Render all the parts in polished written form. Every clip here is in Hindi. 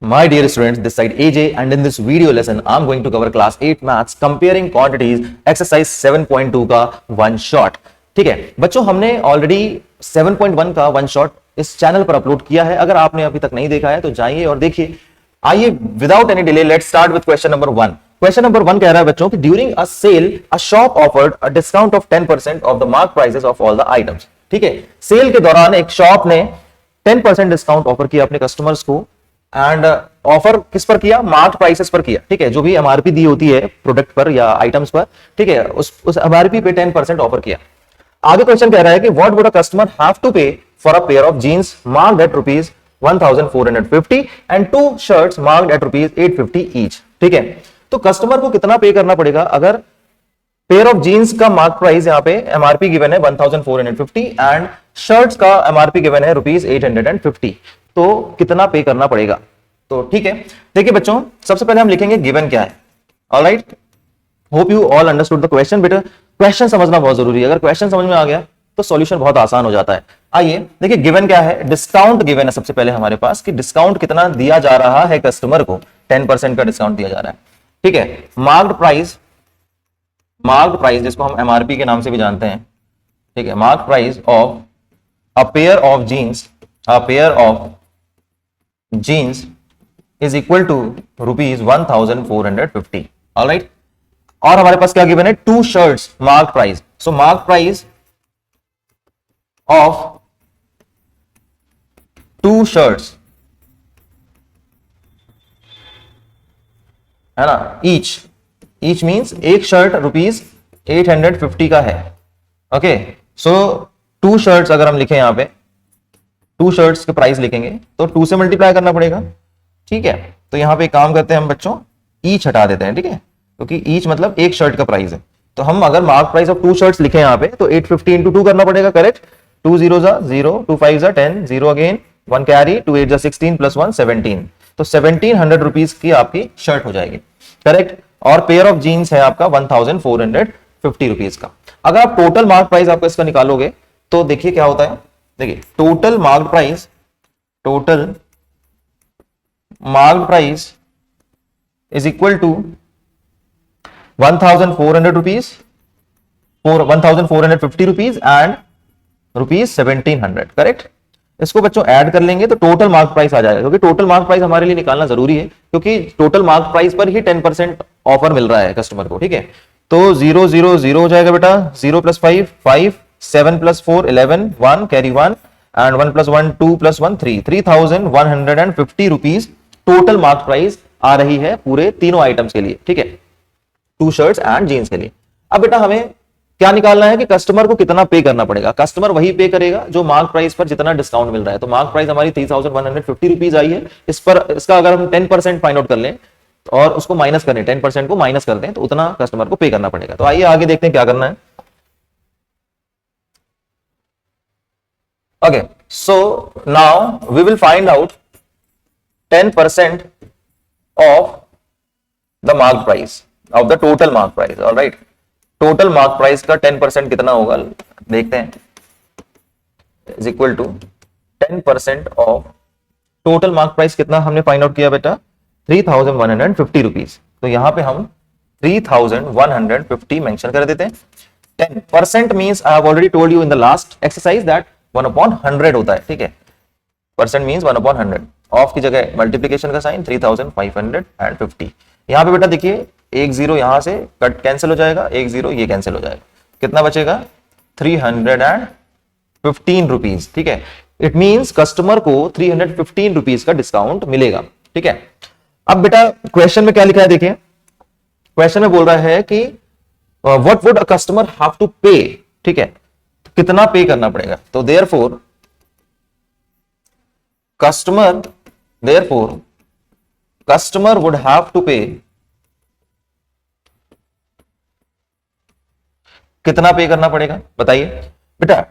My dear students, this side AJ, and in this video lesson, I'm going to cover class 8 maths comparing quantities exercise 7.2 का one shot. ठीक है बच्चों, हमने ऑलरेडी 7.1 का वन शॉट इस चैनल पर अपलोड किया है. अगर आपने अभी तक नहीं देखा है तो जाइए और देखिए. आइए without any delay let's start with question number 1. Question number 1 कह रहा है बच्चों कि during a sale a shop offered a discount of 10% off the mark prices of all the items. ठीक है, सेल के दौरान एक शॉप ने 10% डिस्काउंट ऑफर किया अपने कस्टमर्स को. एंड ऑफर किस पर किया? मार्क प्राइसेस पर किया. ठीक है, जो भी एमआरपी दी होती है प्रोडक्ट पर या आइटम्स पर, ठीक है, उस एमआरपी पे 10% ऑफर किया. आगे क्वेश्चन कह रहा है कि what would a customer have to pay for a pair of jeans marked at rupees 1450 and 2 shirts marked at rupees 850 each. ठीक है, तो कस्टमर को कितना पे करना पड़ेगा अगर पेयर ऑफ जीन्स का मार्क प्राइस यहाँ पे एमआरपी गिवन है 1450 एंड शर्ट्स का एमआरपी गिवन है रुपीज 850. तो कितना पे करना पड़ेगा? तो ठीक है, देखिए बच्चों, सबसे पहले हम लिखेंगे गिवन क्या है. Alright, hope you all understood the question. बेटा क्वेश्चन समझना बहुत जरूरी है. अगर क्वेश्चन समझ में आ गया तो सॉल्यूशन बहुत आसान हो जाता है. आइए देखिए गिवन क्या है. डिस्काउंट गिवन है सबसे पहले हमारे पास कि डिस्काउंट कितना दिया जा रहा है कस्टमर को. 10% का डिस्काउंट दिया जा रहा है. ठीक है, मार्क्ड प्राइस जिसको हम एमआरपी के नाम से भी जानते हैं. ठीक है, mark price of a pair of jeans is equal to rupees 1450. Alright, और हमारे पास क्या गिवन है? 2 shirts mark price. So mark price of 2 shirts है ना, ईच मींस एक शर्ट रुपीज 850 का है. ओके, सो 2 शर्ट्स अगर हम लिखें, यहां पे 2 शर्ट्स के प्राइस लिखेंगे तो 2 से मल्टीप्लाई करना पड़ेगा. ठीक है, तो यहां पे काम करते हैं हम बच्चों, ईच हटा देते हैं. ठीक है, क्योंकि ईच मतलब एक शर्ट का प्राइस है. तो हम अगर मार्क प्राइस ऑफ 2 शर्ट्स लिखे यहां पे तो 850 इंटू 2 करना पड़ेगा. करेक्ट. 2 0 0, 2 5 10, 0 again, 1 carry, 2 8 16 plus 1 17. तो 1700 रुपीज की आपकी शर्ट हो जाएगी. करेक्ट. और पेयर ऑफ जीन्स है आपका 1450 रुपीज का. अगर आप टोटल मार्क प्राइस आपका इसका निकालोगे तो देखिए क्या होता है. देखिए total mark price is equal to 1400 rupees, 1450 rupees and rupees 1700. Correct. इसको बच्चों ऐड कर लेंगे तो टोटल मार्क प्राइस आ जाएगा, क्योंकि टोटल मार्क प्राइस हमारे लिए निकालना जरूरी है, क्योंकि टोटल मार्क प्राइस पर ही 10% ऑफर मिल रहा है कस्टमर को. ठीक है, तो 0 0 0 हो जाएगा बेटा. 0 plus 5 5, 7 plus 4 11, 1 carry 1 and 1 plus 1 2 plus 1 3. 3150 rupees total mark price आ रही है पूरे तीनों आइटम्स के लिए. ठीक है, 2 शर्ट्स एंड जीन्स के लिए. अब बेटा हमें क्या निकालना है कि कस्टमर को कितना पे करना पड़ेगा. कस्टमर वही पे करेगा जो मार्क प्राइस पर जितना डिस्काउंट मिल रहा है. तो मार्क प्राइस हमारी 3150 रुपीज आई है. इस पर इसका अगर हम 10% फाइंड आउट कर लें और उसको माइनस करें, 10% को माइनस कर दें, तो उतना कस्टमर को पे करना पड़ेगा. तो आइए आगे देखते हैं क्या करना है. Okay, so now we will find out 10% off the mark price, of the total mark price. Alright, total mark price का 10% कितना होगा देखते हैं. Is equal to 10% off total mark price कितना हमने फाइंड आउट किया बेटा? 3150 रुपीज. तो यहां पे हम 3150 मेंशन कर देते हैं. 10% means I have already told you in the last exercise that 1/100 होता है. ठीक है, परसेंट मींस 1/100. ऑफ की जगह मल्टीप्लीकेशन का साइन 3550. यहां पे बेटा देखिए 1 0 यहां से कट कैंसिल हो जाएगा, 1 0 ये कैंसिल हो जाएगा. कितना बचेगा? 315 रुपीज. ठीक है, इट मींस कस्टमर को 315 रुपीज का डिस्काउंट मिलेगा. ठीक है, अब बेटा क्वेश्चन में क्या लिखा है देखिए. क्वेश्चन में बोल रहा है कि what would a customer have to pay. ठीक है, कितना पे करना पड़ेगा. तो therefore customer would have to pay, कितना पे करना पड़ेगा बताइए बेटा.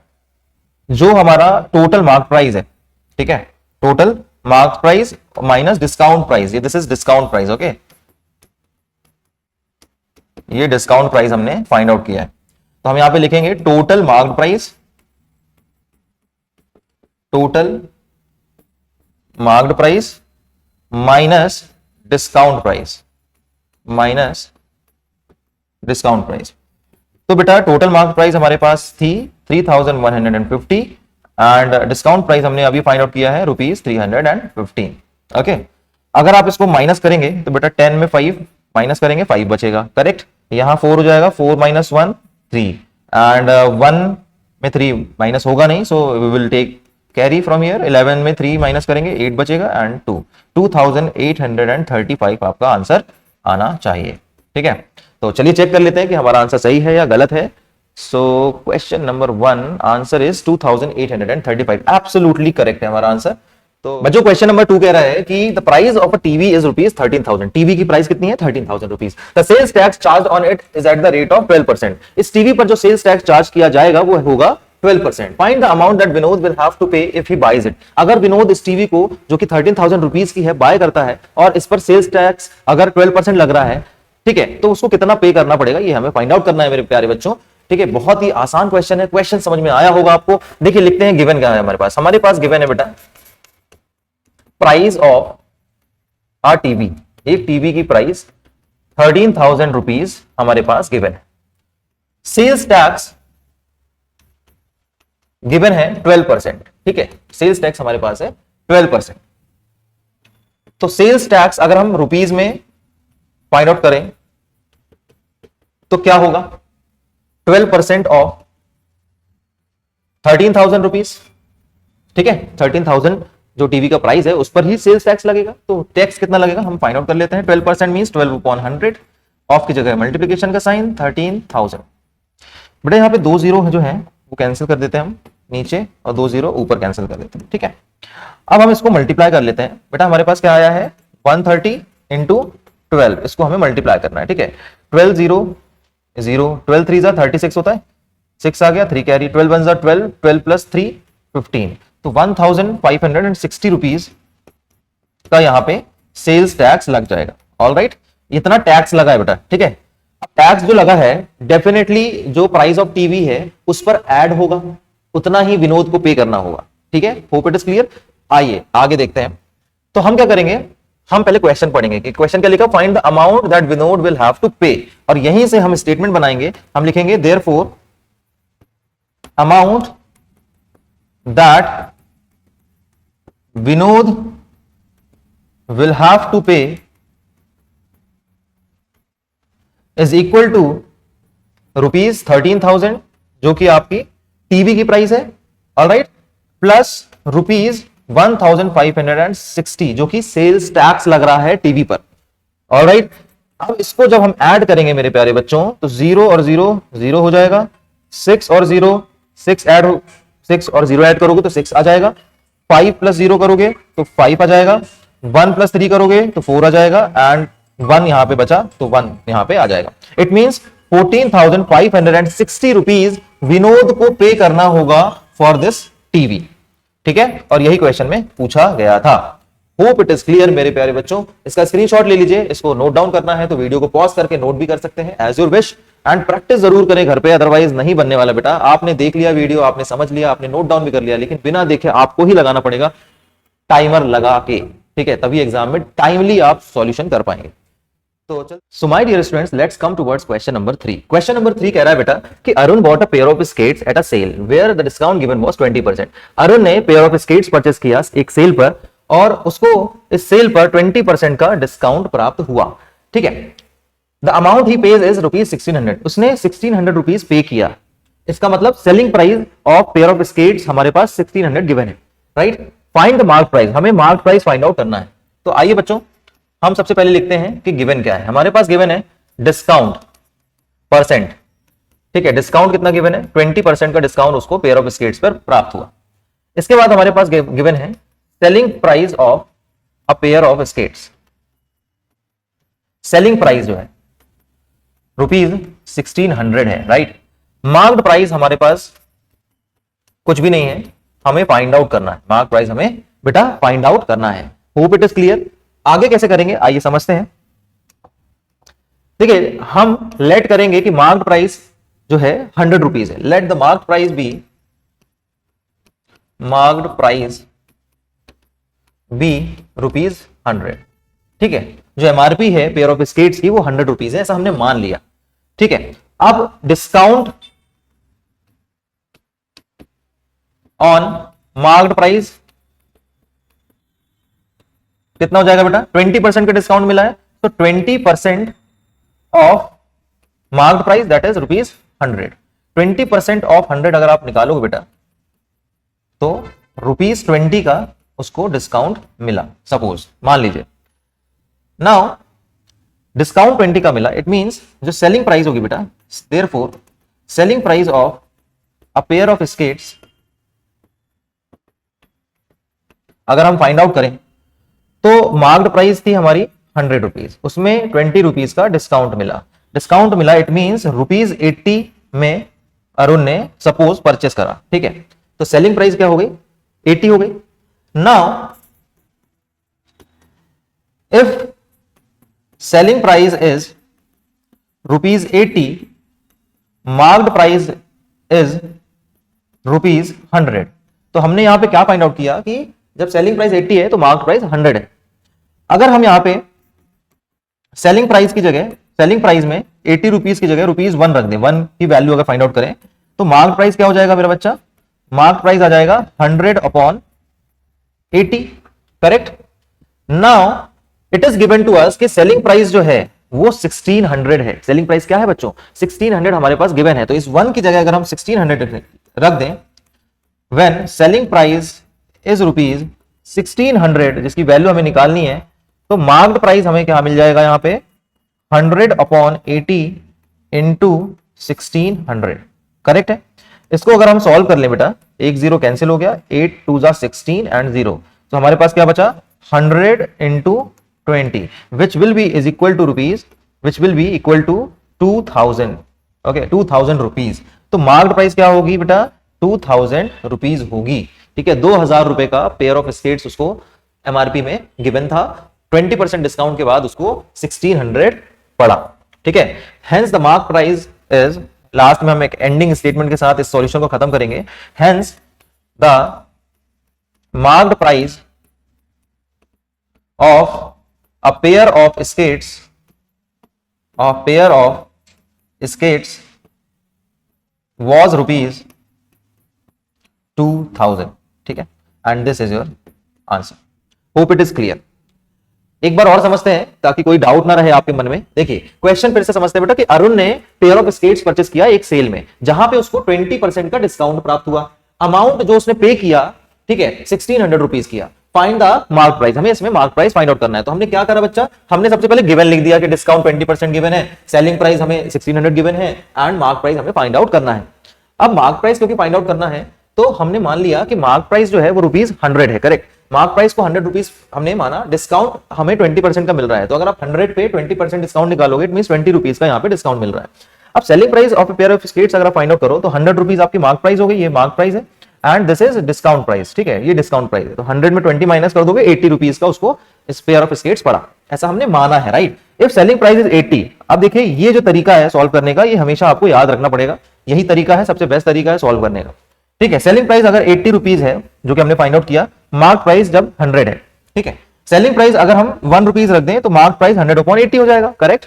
जो हमारा टोटल मार्क प्राइस है, ठीक है, total mark price minus discount price, ये this is discount price. Okay, ये डिस्काउंट प्राइस हमने फाइंड आउट किया है. तो हम यहां पे लिखेंगे total mark price total marked price minus discount price, minus discount price. तो बेटा टोटल मार्केट प्राइस हमारे पास थी 3150 एंड डिस्काउंट प्राइस हमने अभी फाइंड आउट किया है ₹315। ओके, अगर आप इसको माइनस करेंगे तो बेटा 10 में 5 माइनस करेंगे 5 बचेगा, करेक्ट। यहां 4 हो जाएगा, 4 माइनस 1 3 एंड 1 में 3 माइनस होगा नहीं, so we will take carry from here. 11 में 3 माइनस करेंगे 8 बचेगा एंड 2 2835 आपका आंसर आना चाहिए। ठीक है, तो चलिए चेक कर लेते हैं कि हमारा आंसर सही है या गलत है। So question number 1 answer is 2835, absolutely correct है हमारा आंसर। तो बच्चों क्वेश्चन नंबर 2 कह रहा है कि the price of a TV is ₹13,000। TV की प्राइस कितनी है? ₹13,000। The sales tax charge on it is at the rate of 12%। इस टीवी पर जो सेल्स टैक्स चार्ज किया जाएगा वो होगा 12%। Find the amount that Vinod will have to pay if he buys it. अगर विनोद इस टीवी को जो कि ₹13,000 की है बाय करता है और इस पर सेल्स टैक्स अगर 12% लग रहा है, ठीक है, तो उसको कितना पे करना पड़ेगा ये हमें फाइंड आउट करना है मेरे प्यारे बच्चों। ठीक है, बहुत ही आसान क्वेश्चन है, क्वेश्चन समझ में आया होगा आपको। देखिए लिखते हैं गिवन क्या है हमारे पास गिवन है बेटा प्राइस ऑफ आ टीवी। एक टीवी की प्राइस ₹13,000 हमारे पास गिवन है। सेल्स टैक्स गिवन है 12%। ठीक है, सेल्स टैक्स हमारे पास है 12%। तो सेल्स टैक्स अगर हम रुपीज में फाइंड आउट करें तो क्या होगा? 12% ऑफ ₹13,000। ठीक है, 13,000 जो टीवी का प्राइस है उस पर ही सेल्स टैक्स लगेगा। तो टैक्स कितना लगेगा हम फाइंड आउट कर लेते हैं। 12% मींस 12/100, ऑफ की जगह मल्टीप्लिकेशन का साइन 13,000। बेटा यहाँ पे 2 जीरो जो है वो कैंसिल कर देते हैं हम नीचे और 2 जीरो ऊपर कैंसिल कर देते हैं। ठीक है, अब हम इसको मल्टीप्लाई कर लेते हैं। बेटा हमारे पास क्या आया है 130 इंटू 12, इसको हमें मल्टीप्लाई करना है। ठीक है, 12 0 0, 12 3 36 होता है, 6 आ गया, 3 कैरी, 12 1 12, 12 प्लस 3 15। तो ₹1,560 का यहाँ पे सेल्स टैक्स लग जाएगा। ऑलराइट, इतना टैक्स लगा है बेटा। ठीक है, अब टैक्स जो लगा है डेफिनेटली जो प्राइस ऑफ टीवी है उस पर ऐड होगा, उतना ही विनोद को पे करना होगा। ठीक है, होप इट इज क्लियर। आइए आगे देखते हैं। तो हम क्या करेंगे, हम पहले क्वेश्चन पढ़ेंगे कि क्वेश्चन क्या लिखा, find the amount that Vinod will have to pay, और यहीं से हम स्टेटमेंट बनाएंगे। हम लिखेंगे therefore amount that Vinod will have to pay is equal to ₹13,000 जो कि आपकी टीवी की प्राइस है, ऑलराइट, प्लस ₹1,560 जो कि सेल्स टैक्स लग रहा है टीवी पर। ऑलराइट, अब इसको जब हम ऐड करेंगे मेरे प्यारे बच्चों तो 0 और 0 0 हो जाएगा, 6 और 0 6 और 0 ऐड करोगे तो 6 आ जाएगा, 5 प्लस 0 करोगे तो 5 आ जाएगा, 1 प्लस 3 करोगे तो 4 आ जाएगा एंड 1 यहां पे बचा तो 1 यहां पे आ जाएगा। इट मींस ₹14,560 विनोद को पे करना होगा फॉर दिस टीवी। ठीक है, और यही क्वेश्चन में पूछा गया था। होप इट इज क्लियर मेरे प्यारे बच्चों। इसका स्क्रीनशॉट ले लीजिए, इसको नोट डाउन करना है तो वीडियो को पॉज करके नोट भी कर सकते हैं as your wish, and practice जरूर करें घर पे, अदरवाइज नहीं बनने वाला बेटा। आपने देख लिया वीडियो, आपने समझ लिया, आपने नोट डाउन भी कर लिया, लेकिन बिना देखे आपको ही लगाना पड़ेगा टाइमर लगा के। ठीक है, तभी एग्जाम में टाइमली आप सॉल्यूशन कर पाएंगे। तो चल, so my dear students, let's come towards question number 3। Question number 3 कह रहा है बेटा कि Arun bought a pair of skates at a sale where the discount given was 20%। Arun ने पेयर ऑफ स्केट्स परचेस किया एक सेल पर और उसको इस सेल पर 20% का डिस्काउंट प्राप्त हुआ। ठीक है, the amount he page is ₹1600। उसने ₹1600 पे किया। इसका मतलब selling price of pair of skates हमारे पास 1600 गिवन है, right. Find the mark price, हमें मार्क प्राइस फाइंड आउट करना है। तो आइए बच्चों हम सबसे पहले लिखते हैं कि गिवन क्या है। हमारे पास गिवन है डिस्काउंट परसेंट। ठीक है, डिस्काउंट कितना गिवन है? 20% का डिस्काउंट उसको पेयर ऑफ स्केट्स पर प्राप्त हुआ। इसके बाद हमारे पास गिवन है selling price of a pair of skates. Selling price जो है ₹1600 है, राइट। मार्क्ड प्राइस हमारे पास कुछ भी नहीं है, हमें फाइंड आउट करना है। मार्क प्राइस हमें बेटा फाइंड आउट करना है। Hope it is clear. आगे कैसे करेंगे आइए समझते हैं। देखिए हम लेट करेंगे कि मार्क्ड प्राइस जो है ₹100 है। Let the marked price be ₹100। 100। ठीक है, जो एमआरपी है पेयर ऑफ स्केट्स की वो 100 रुपीज है, ऐसा हमने मान लिया। ठीक है, अब डिस्काउंट ऑन मार्क्ड प्राइस कितना हो जाएगा बेटा? 20% का डिस्काउंट मिला है, तो 20% of marked price that is ₹100। 20% of 100 अगर आप निकालोगे बेटा तो ₹20 का उसको डिस्काउंट मिला, सपोज मान लीजिए। नाउ डिस्काउंट 20 का मिला, इट मींस जो सेलिंग प्राइस होगी बेटा, therefore selling price of a pair of skates अगर हम फाइंड आउट करें तो मार्क्ड प्राइस थी हमारी 100 रुपीज, उसमें 20 रुपीज का डिस्काउंट मिला, इट मींस ₹80 में अरुण ने सपोज परचेस करा। ठीक है, तो सेलिंग प्राइस क्या हो गई? 80 हो गई। Now if selling price is ₹80, marked price is ₹100, तो हमने यहां पे क्या फाइंड आउट किया कि जब सेलिंग प्राइस 80 है तो मार्क्ड प्राइस 100 है। अगर हम यहां पे सेलिंग प्राइस की जगह, सेलिंग प्राइस में 80 रुपीज की जगह ₹1 रख दें, 1 की वैल्यू अगर फाइंड आउट करें तो मार्क्ड प्राइस क्या हो जाएगा मेरा बच्चा? मार्क्ड प्राइस आ जाएगा 100/80। Correct. Now it is given to us कि सेलिंग प्राइस जो है वो 1600 है। सेलिंग प्राइस क्या है बच्चों? 1600 हमारे पास गिवन है, तो इस 1 की जगह अगर हम 1600 रख दें, व्हेन सेलिंग प्राइस इज ₹1600 जिसकी वैल्यू हमें निकालनी है, तो मार्क्ड प्राइस हमें क्या मिल जाएगा यहां पे? 100/80 इंटू 1600। करेक्ट है। इसको अगर हम सॉल्व कर लें बेटा, 1 0 कैंसिल हो गया, 8 2 16 एंड 0, तो हमारे पास क्या बचा? 100 into 20 which will be is equal to rupees, which will be equal to 2000। Okay, 2000 rupees. तो मार्क्ड प्राइस क्या होगी बेटा? 2000 रुपीज होगी। ठीक है, 2000 रुपए का पेयर ऑफ स्केट्स उसको एमआरपी में गिवन था, 20% डिस्काउंट के बाद उसको 1600 पड़ा। ठीक है, hence the mark price is, last में हम एक एंडिंग स्टेटमेंट के साथ इस सॉल्यूशन को खत्म करेंगे। Hence the marked price of a pair of skates, was ₹2000। ठीक है, and this is your answer. Hope it is clear. एक बार और समझते हैं ताकि कोई डाउट ना रहे आपके मन में। देखिए क्वेश्चन फिर से समझते हैं बेटा कि अरुण ने पेयर ऑफ स्केट्स परचेस किया एक सेल में, जहां पे उसको 20% का डिस्काउंट प्राप्त हुआ। अमाउंट जो उसने पे किया, ठीक है, 1600 रुपीज किया। फाइंड द मार्क प्राइस, हमें इसमें मार्क प्राइस फाइंड आउट करना है। तो हमने क्या करा बच्चा? हमने सबसे पहले गिवन लिख दिया कि डिस्काउंट 20% गिवन है, सेलिंग प्राइस हमें 1600 गिवन है, एंड मार्क प्राइस हमें फाइंड आउट करना है। अब मार्क प्राइस क्योंकि फाइंड आउट करना है, तो हमने मान लिया कि मार्क प्राइस जो है वो ₹100 है। करेक्ट, मार्क प्राइस को 100 रुपीज हमने माना, डिस्काउंट हमें 20% का मिल रहा है, तो अगर आप 100 पे 20% डिस्काउंट निकालोगे, इट मींस 20 रुपीज का यहाँ पे डिस्काउंट मिल रहा है। अब selling price of pair of skates अगर फाइंड आउट करो तो 100 रुपीज आपकी मार्क प्राइस हो गई, ये मार्क प्राइस है, and this is discount price. ठीक है, ये डिस्काउंट प्राइस है, तो 100 में 20 माइनस कर दोगे, 80 रुपीज का उसको इस पेयर ऑफ स्केट्स पड़ा, ऐसा हमने माना है। Right, if selling price is 80। अब देखिए ये जो तरीका है सॉल्व करने का, ये हमेशा आपको याद रखना पड़ेगा, यही तरीका है, सबसे बेस्ट तरीका है सॉल्व करने का। ठीक है, सेलिंग प्राइस अगर 80 रुपीज है जो कि हमने फाइंड आउट किया, मार्क प्राइस जब 100 है, ठीक है, सेलिंग प्राइस अगर हम ₹1 रख दें तो मार्क प्राइस 100/80 हो जाएगा। करेक्ट।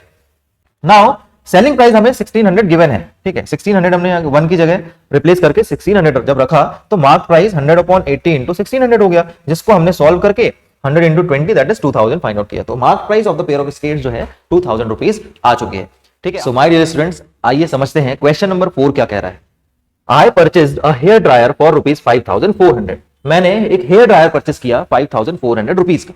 नाउ सेलिंग प्राइस हमें 1600 गिवन है, ठीक है, 1600 हमने 1 की जगह रिप्लेस करके 1600 जब रखा तो मार्क प्राइस 100/80 इंटू 1600 हो गया, जिसको हमने सॉल्व करके 100 into 20 that is 2000 find out किया। तो mark price of the pair of skates जो है 2000 रुपीज आ चुके हैं। ठीक है, सो माय डियर स्टूडेंट्स, आइए समझते हैं क्वेश्चन नंबर 4 क्या कह रहा है। I purchased a hair dryer for ₹5,400। मैंने एक हेयर ड्रायर परचेस किया 5,400 रुपीज का।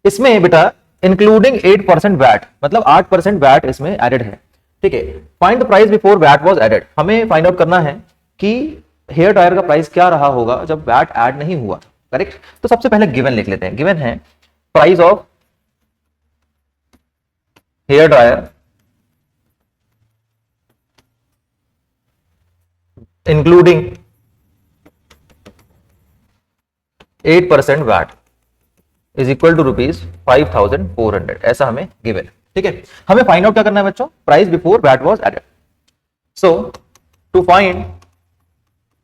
इसमें बेटा इंक्लूडिंग 8% वैट, मतलब 8% वैट इसमें एडेड है। ठीक है, find the price before VAT was added. हमें फाइंड आउट करना है कि हेयर ड्रायर का प्राइस क्या रहा होगा जब वैट ऐड नहीं हुआ था। करेक्ट, तो सबसे पहले गिवन लिख लेते हैं। गिवन है price of hair dryer including 8% VAT is equal to ₹5,400, ऐसा हमें गिवन है। ठीक है, हमें फाइंड आउट क्या करना है बच्चों? Price before VAT was added. So to find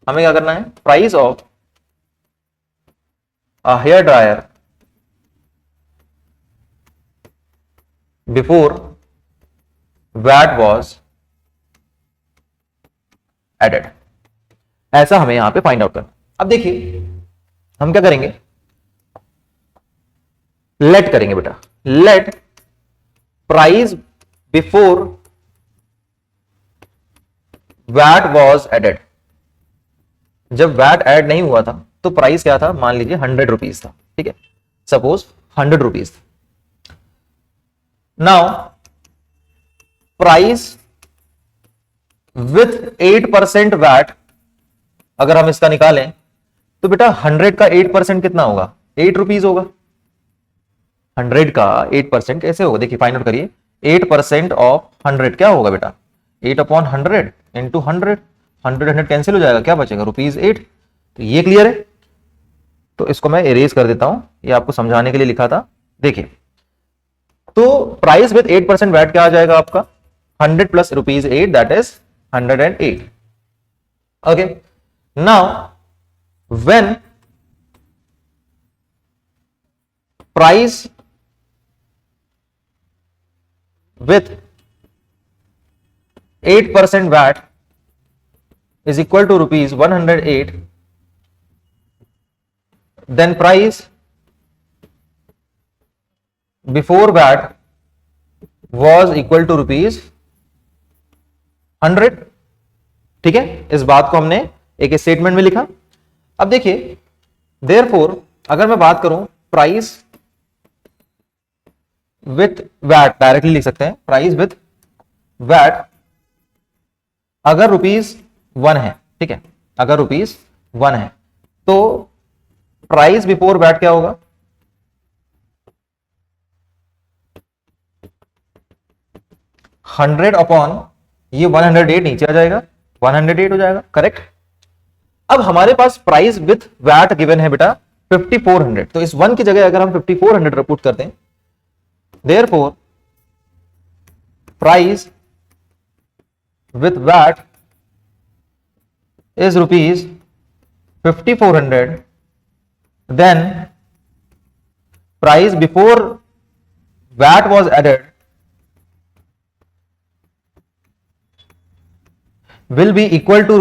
हमें क्या करना है? Price of a hair dryer before VAT was added. ऐसा हमें यहां पे फाइंड आउट करना। अब देखिए हम क्या करेंगे, लेट करेंगे बेटा, let price before VAT was added. जब वैट ऐड नहीं हुआ था तो प्राइस क्या था, मान लीजिए 100 रुपीज था, ठीक है, सपोज 100 रुपीज था। नाउ प्राइस विथ 8% वैट अगर हम इसका निकालें तो बेटा 100 का 8% कितना होगा, 8 रुपीज होगा। 100 का 8% कैसे होगा, देखिए फाइंड आउट करिए। 8% ऑफ 100 क्या होगा बेटा, 8/100 इंटू 100। 100 कैंसिल हो जाएगा, क्या बचेगा, ₹8। तो ये क्लियर है। तो इसको मैं इरेज कर देता हूं, ये आपको समझाने के लिए लिखा था। देखिए तो प्राइस विद 8% वैट क्या आ जाएगा आपका, 100 plus ₹8 that is 108। Okay, now when price with 8% VAT is equal to ₹108, then price before VAT was equal to ₹100। ठीक है, इस बात को हमने एक स्टेटमेंट में लिखा। अब देखिए देयरफॉर अगर मैं बात करूं प्राइस विथ वैट, डायरेक्टली लिख सकते हैं प्राइस विथ वैट अगर ₹1 है, ठीक है, अगर ₹1 है तो प्राइस बिफोर वैट क्या होगा, 100 अपॉन ये 108 नीचे आ जाएगा, 108 हो जाएगा, करेक्ट। अब हमारे पास प्राइस विथ वैट गिवन है बेटा 5400, तो इस 1 की जगह अगर हम 5400 पुट करते हैं, therefore price with VAT is ₹5400, then price before VAT was added will be equal to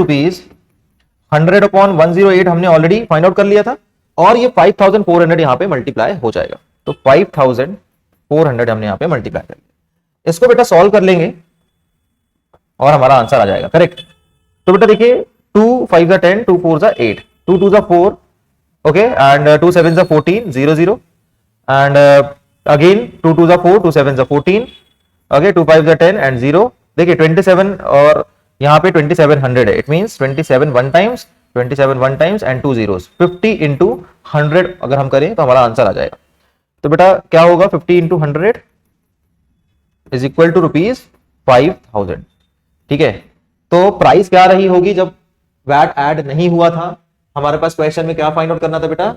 ₹100/108 हमने ऑलरेडी फाइंड आउट कर लिया था, और ये 5400 यहां पे मल्टीप्लाई हो जाएगा। तो 5400 हमने यहां पे मल्टीप्लाई कर लिया। इसको बेटा सॉल्व कर लेंगे और हमारा आंसर आ जाएगा, करेक्ट। तो बेटा देखिए 2 5 10, 2 4 8, 2 2 4, okay, and 2 7 14, 0 0, and again 2 2 4, 2 7 14, okay, 2 5 10 and 0। देखिए 27 और यहाँ पे 2700 है, it means 27 one times, 27 one times and 2 zeros, 50 into 100 अगर हम करें तो हमारा आंसर आ जाएगा। तो बेटा क्या होगा, 50 इंटू 100 इज इक्वल टू ₹5000। ठीक है, तो प्राइस क्या रही होगी जब वैट ऐड नहीं हुआ था। हमारे पास क्वेश्चन में क्या फाइंड आउट करना था बेटा,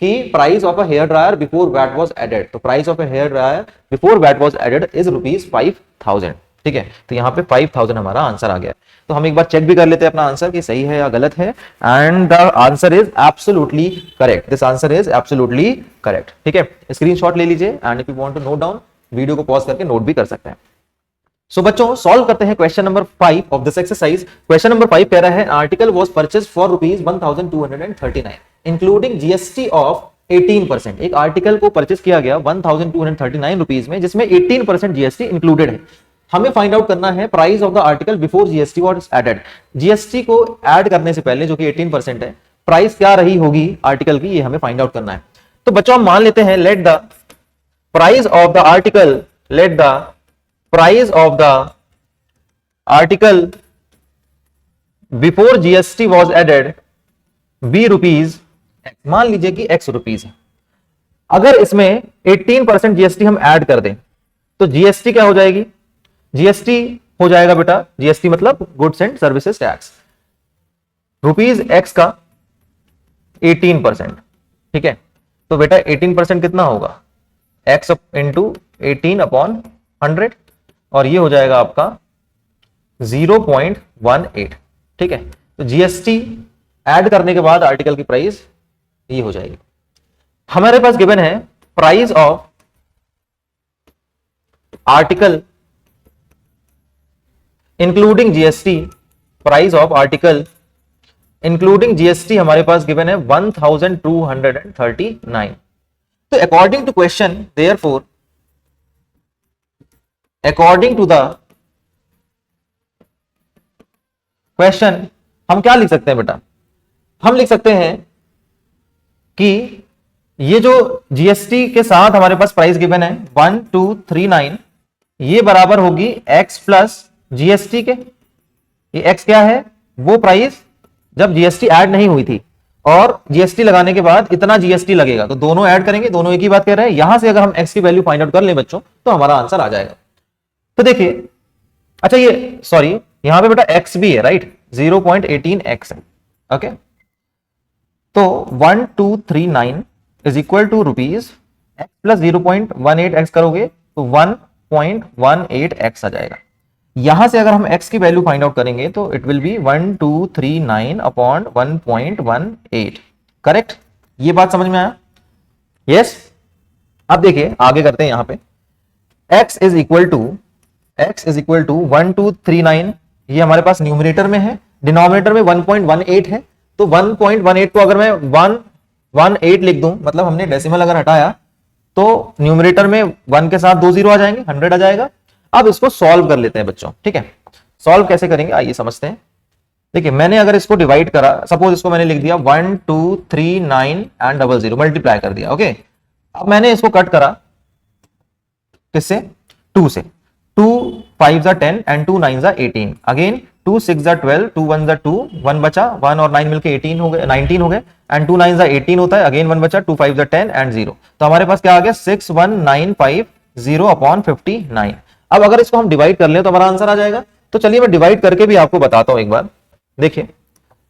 कि price of a hair dryer before VAT was added. तो price of a hair dryer before VAT was added is ₹5000। ठीक है, तो यहाँ पे 5000 हमारा आंसर आ गया। तो हम एक बार चेक भी कर लेते हैं अपना आंसर कि सही है या गलत है, and the answer is absolutely correct. This answer is absolutely correct. ठीक है, स्क्रीनशॉट ले लीजिए, and if you want to note down, video को पॉज करके नोट भी कर सकते हैं। सो बच्चों सॉल्व करते हैं question number 5 of this exercise. Question number 5 कह रहा है article was purchased for ₹1239 including GST of 18%। एक आर्टिकल को परचेज किया गया 1239 रुपीज में, जिसमें 18% जीएसटी इंक्लूडेड है। हमें फाइंड आउट करना है price of the article before GST was added. GST को ऐड करने से पहले, जो कि 18% है, प्राइस क्या रही होगी आर्टिकल की, ये हमें फाइंड आउट करना है। तो बच्चों हम मान लेते हैं let the price of the article, let the price of the article before GST was added be rupees, मान लीजिए कि x रुपीज है। अगर इसमें 18% जीएसटी हम ऐड कर दें तो जीएसटी क्या हो जाएगी, जीएसटी हो जाएगा बेटा, जीएसटी मतलब goods and services tax, rupees x का 18%। ठीक है, तो बेटा 18% कितना होगा, x इंटू 18/100, और ये हो जाएगा आपका 0.18। ठीक है, तो जीएसटी ऐड करने के बाद आर्टिकल की प्राइस ये हो जाएगी। हमारे पास गिवन है price of article including GST, price of article including GST हमारे पास गिवन है 1239। तो according to question, therefore according to the question हम क्या लिख सकते हैं बेटा, हम लिख सकते हैं कि ये जो जीएसटी के साथ हमारे पास प्राइस गिवन है 1239, ये बराबर होगी x प्लस जीएसटी के। ये x क्या है, वो प्राइस जब जीएसटी ऐड नहीं हुई थी, और जीएसटी लगाने के बाद इतना जीएसटी लगेगा, तो दोनों ऐड करेंगे, दोनों एक ही बात कह रहे हैं। यहां से अगर हम x की वैल्यू फाइंड आउट कर लें बच्चों, तो हमारा आंसर आ जाएगा। तो देखिए, अच्छा ये सॉरी, यहां पे बेटा x भी है, राइट, 0.18x है। ओके, तो 1239 is equal to rupees x plus 0.18x करोगे तो 1.18x आ जाएगा। यहां से अगर हम x की वैल्यू फाइंड आउट करेंगे तो it will be 1239 upon 1.18। Correct, ये बात समझ में आया? यस। अब देखिए आगे करते हैं, यहां पे x इज इक्वल टू 1239, ये हमारे पास न्यूमरेटर में है, डिनोमिनेटर में 1.18 है। तो 1.18 को अगर मैं 118 लिख दूं, मतलब हमने डेसिमल अगर हटाया तो न्यूमरेटर में 1 के साथ 2 जीरो आ जाएंगे, 100 आ जाएगा। अब इसको सॉल्व कर लेते हैं बच्चों, ठीक है। सॉल्व कैसे करेंगे आइए समझते हैं। देखिए मैंने अगर इसको डिवाइड करा, सपोज इसको मैंने लिख दिया 1239 एंड 00 मल्टीप्लाई कर दिया। ओके, अब मैंने इसको कट करा किससे, 2 से। 2 5 जा 10 एंड 2 9 जा 18, अगेन 2 6 जा 12, 2 1 जा 2, 1 बचा, 1 और 9 मिलके 18 हो गए, 19 हो गए, एंड 2 9 जा 18 होता है, अगेन 1 बचा, 2 5 जा 10 एंड 0। तो हमारे पास क्या आ गया, 6195 अपॉन 59। अब अगर इसको हम डिवाइड कर ले तो हमारा आंसर आ जाएगा। तो चलिए मैं डिवाइड करके भी आपको बताता हूं एक बार। देखिए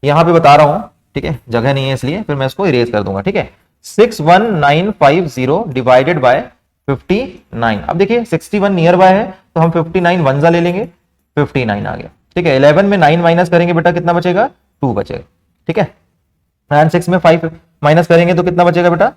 यहां पे बता रहा हूं, ठीक है, जगह नहीं है इसलिए फिर मैं इसको इरेज कर दूंगा, ठीक है। 61950 डिवाइडेड बाय 59। अब देखिए 61 नियर बाय है, तो हम 59 वनजा ले लेंगे, 59 आ गया, ठीक है। 11 में 9 माइनस करेंगे बेटा कितना बचेगा, 2 बचेगा, ठीक है। एंड 6 में 5 माइनस करेंगे तो कितना बचेगा बेटा,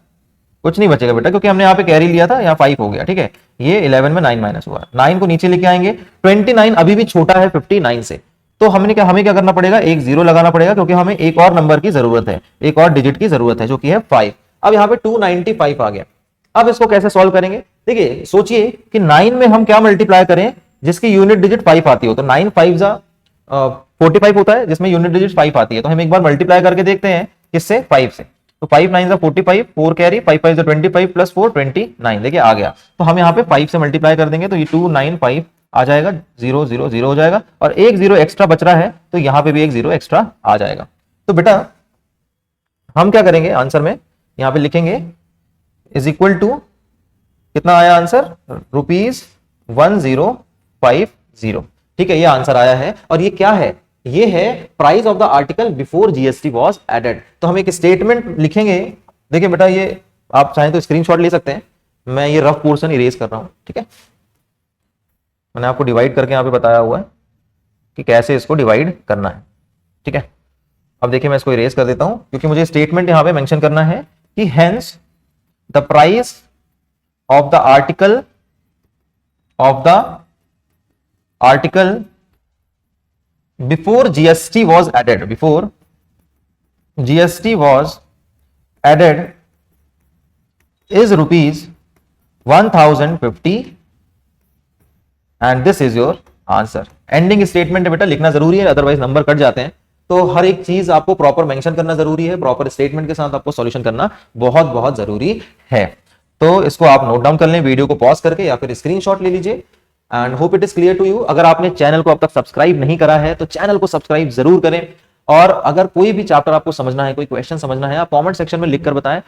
कुछ नहीं बचेगा बेटा, क्योंकि हमने यहाँ पे कैरी लिया था, यहाँ 5 हो गया, ठीक है। ये 11 में 9 माइनस हुआ, 9 को नीचे लेके आएंगे, 29 अभी भी छोटा है 59 से, तो हमें क्या करना पड़ेगा, एक जीरो लगाना पड़ेगा, क्योंकि हमें एक और नंबर की जरूरत है, एक और डिजिट की जरूरत है, जो कि है 5। अब यहाँ पे 295 आ गया। अब इसको कैसे सॉल्व करेंगे, देखिए सोचिए कि 9 में हम क्या मल्टीप्लाई करें जिसकी यूनिट डिजिट 5 आती हो, तो 9 5 जा 45 होता है, जिसमें यूनिट डिजिट 5 आती है। तो हम एक बार मल्टीप्लाई करके देखते हैं किससे, 5 से। तो 5 9 45, 4 कैरी, 5 5 25 प्लस 4 29, देखिए आ गया। तो हम यहाँ पे 5 से मल्टीप्लाई कर देंगे तो ये 295 आ जाएगा, 0 0 0 हो जाएगा, और एक जीरो एक्स्ट्रा बच रहा है, तो यहाँ पे भी एक जीरो एक्स्ट्रा आ जाएगा। तो बेटा हम क्या करेंगे, आंसर में यहाँ पे लिखेंगे इज इक्वल टू, कितना आया आंसर, ₹1050, ठीक है, ये आंसर आया है। और ये क्या है, ये है price of the article before GST was added. तो हम एक स्टेटमेंट लिखेंगे, देखिए बेटा ये आप चाहें तो स्क्रीनशॉट ले सकते हैं, मैं ये रफ पोर्शन इरेज कर रहा हूं, ठीक है। मैंने आपको डिवाइड करके यहाँ पे बताया हुआ है कि कैसे इसको डिवाइड करना है, ठीक है। अब देखिए मैं इसको इरेज कर देता हूं, क्योंकि मुझे स्टेटमेंट यहां पे मेंशन करना है कि hence the price of the article before GST was added, before GST was added is rupees 1050 and this is your answer। Ending statement है बेटा, लिखना जरूरी है, अदरवाइज नंबर कट जाते हैं। तो हर एक चीज आपको प्रॉपर मेंशन करना जरूरी है, प्रॉपर स्टेटमेंट के साथ आपको सॉल्यूशन करना बहुत बहुत जरूरी है। तो इसको आप नोट डाउन कर लें, वीडियो को पॉज करके या फिर स्क्रीनशॉट ले लीजिए। And hope it is clear to you. अगर आपने चैनल को अब तक सब्सक्राइब नहीं करा है तो चैनल को सब्सक्राइब जरूर करें, और अगर कोई भी चैप्टर आपको समझना है, कोई क्वेश्चन समझना है, आप कमेंट सेक्शन में लिखकर बताएं,